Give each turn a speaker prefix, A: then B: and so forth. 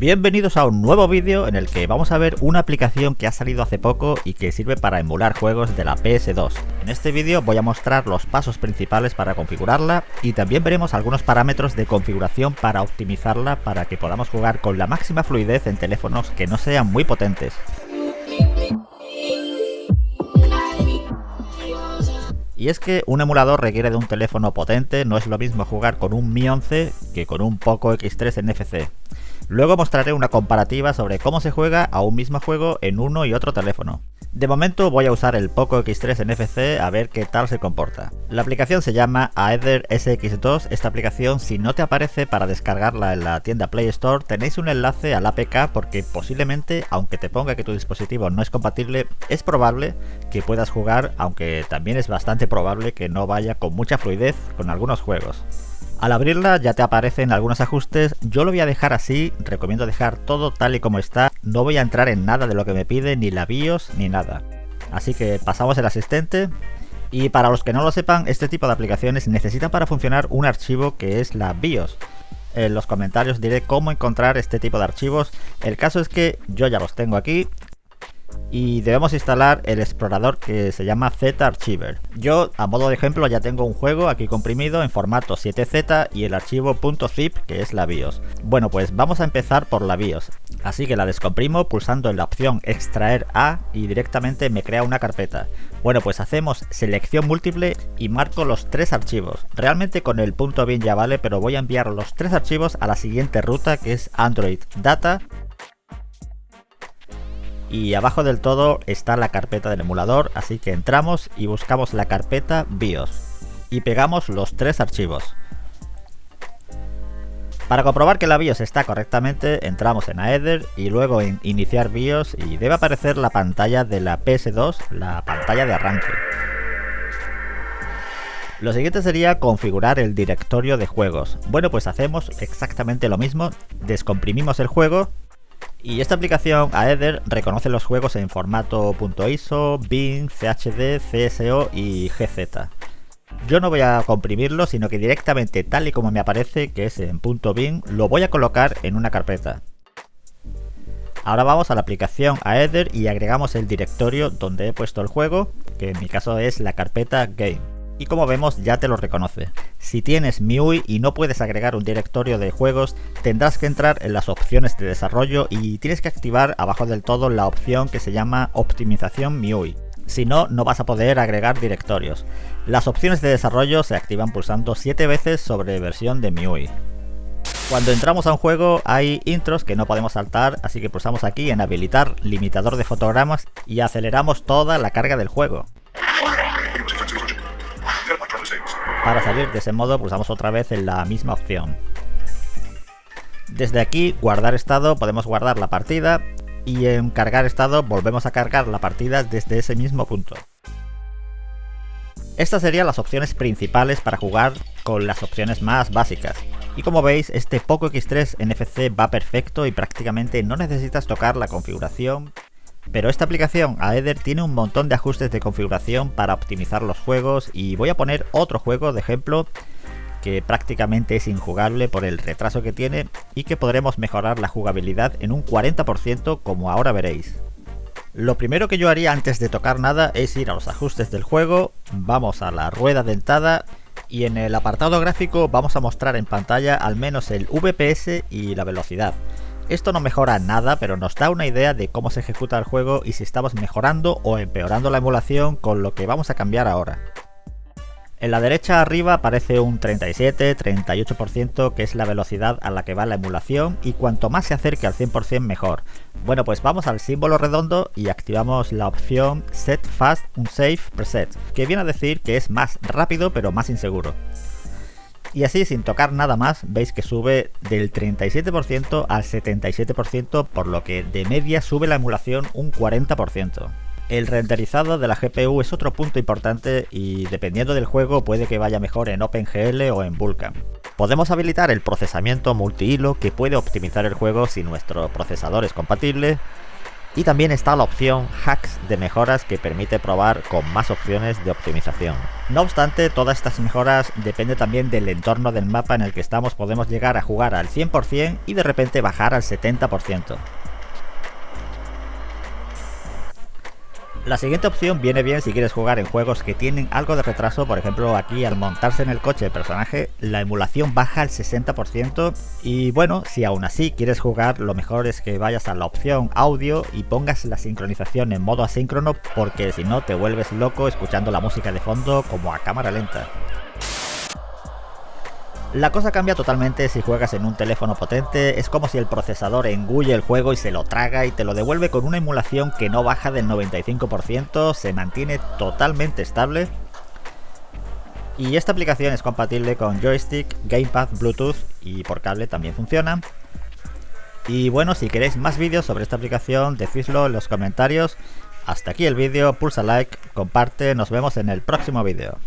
A: Bienvenidos a un nuevo vídeo en el que vamos a ver una aplicación que ha salido hace poco y que sirve para emular juegos de la PS2. En este vídeo voy a mostrar los pasos principales para configurarla y también veremos algunos parámetros de configuración para optimizarla para que podamos jugar con la máxima fluidez en teléfonos que no sean muy potentes. Y es que un emulador requiere de un teléfono potente, no es lo mismo jugar con un Mi 11 que con un Poco X3 NFC. Luego mostraré una comparativa sobre cómo se juega a un mismo juego en uno y otro teléfono. De momento voy a usar el Poco X3 NFC a ver qué tal se comporta. La aplicación se llama Aether SX2. Esta aplicación, si no te aparece para descargarla en la tienda Play Store, tenéis un enlace al APK porque posiblemente, aunque te ponga que tu dispositivo no es compatible, es probable que puedas jugar, aunque también es bastante probable que no vaya con mucha fluidez con algunos juegos. Al abrirla ya te aparecen algunos ajustes, yo lo voy a dejar así, recomiendo dejar todo tal y como está, no voy a entrar en nada de lo que me pide, ni la BIOS ni nada. Así que pasamos el asistente y para los que no lo sepan, este tipo de aplicaciones necesitan para funcionar un archivo que es la BIOS. En los comentarios diré cómo encontrar este tipo de archivos, el caso es que yo ya los tengo aquí. Y debemos instalar el explorador que se llama Z-Archiver. Yo, a modo de ejemplo, ya tengo un juego aquí comprimido en formato 7Z y el archivo .zip que es la BIOS. Bueno, pues vamos a empezar por la BIOS. Así que la descomprimo pulsando en la opción extraer a y directamente me crea una carpeta. Bueno, pues hacemos selección múltiple y marco los tres archivos. Realmente con el .bin ya vale, pero voy a enviar los tres archivos a la siguiente ruta que es Android Data. Y abajo del todo está la carpeta del emulador, así que entramos y buscamos la carpeta BIOS y pegamos los tres archivos. Para comprobar que la BIOS está correctamente, entramos en Aether y luego en Iniciar BIOS y debe aparecer la pantalla de la PS2, la pantalla de arranque. Lo siguiente sería configurar el directorio de juegos. Bueno, pues hacemos exactamente lo mismo, descomprimimos el juego. Y esta aplicación Aether reconoce los juegos en formato .iso, bin, chd, cso y gz. Yo no voy a comprimirlo, sino que directamente tal y como me aparece, que es en .bin, lo voy a colocar en una carpeta. Ahora vamos a la aplicación Aether y agregamos el directorio donde he puesto el juego, que en mi caso es la carpeta Game. Y como vemos ya te lo reconoce. Si tienes MIUI y no puedes agregar un directorio de juegos, tendrás que entrar en las opciones de desarrollo y tienes que activar abajo del todo la opción que se llama optimización MIUI. Si no, no vas a poder agregar directorios. Las opciones de desarrollo se activan pulsando 7 veces sobre versión de MIUI. Cuando entramos a un juego hay intros que no podemos saltar, así que pulsamos aquí en habilitar limitador de fotogramas y aceleramos toda la carga del juego. Para salir de ese modo pulsamos otra vez en la misma opción. Desde aquí, guardar estado, podemos guardar la partida y en cargar estado volvemos a cargar la partida desde ese mismo punto. Estas serían las opciones principales para jugar con las opciones más básicas. Y como veis, este Poco X3 NFC va perfecto y prácticamente no necesitas tocar la configuración. Pero esta aplicación Aether tiene un montón de ajustes de configuración para optimizar los juegos y voy a poner otro juego de ejemplo que prácticamente es injugable por el retraso que tiene y que podremos mejorar la jugabilidad en un 40% como ahora veréis. Lo primero que yo haría antes de tocar nada es ir a los ajustes del juego, vamos a la rueda dentada y en el apartado gráfico vamos a mostrar en pantalla al menos el FPS y la velocidad. Esto no mejora nada, pero nos da una idea de cómo se ejecuta el juego y si estamos mejorando o empeorando la emulación con lo que vamos a cambiar ahora. En la derecha arriba aparece un 37-38% que es la velocidad a la que va la emulación y cuanto más se acerque al 100% mejor. Bueno, pues vamos al símbolo redondo y activamos la opción Set Fast Unsafe Preset, que viene a decir que es más rápido pero más inseguro. Y así, sin tocar nada más, veis que sube del 37% al 77%, por lo que de media sube la emulación un 40%. El renderizado de la GPU es otro punto importante y dependiendo del juego puede que vaya mejor en OpenGL o en Vulkan. Podemos habilitar el procesamiento multihilo que puede optimizar el juego si nuestro procesador es compatible. Y también está la opción Hacks de mejoras que permite probar con más opciones de optimización. No obstante, todas estas mejoras dependen también del entorno del mapa en el que estamos. Podemos llegar a jugar al 100% y de repente bajar al 70%. La siguiente opción viene bien si quieres jugar en juegos que tienen algo de retraso. Por ejemplo, aquí al montarse en el coche el personaje, la emulación baja al 60%. Y bueno, si aún así quieres jugar, lo mejor es que vayas a la opción audio y pongas la sincronización en modo asíncrono, porque si no te vuelves loco escuchando la música de fondo como a cámara lenta. La cosa cambia totalmente si juegas en un teléfono potente. Es como si el procesador engulle el juego y se lo traga y te lo devuelve con una emulación que no baja del 95%, se mantiene totalmente estable. Y esta aplicación es compatible con joystick, gamepad, Bluetooth y por cable también funciona. Y bueno, si queréis más vídeos sobre esta aplicación, decídlo en los comentarios. Hasta aquí el vídeo, pulsa like, comparte, nos vemos en el próximo vídeo.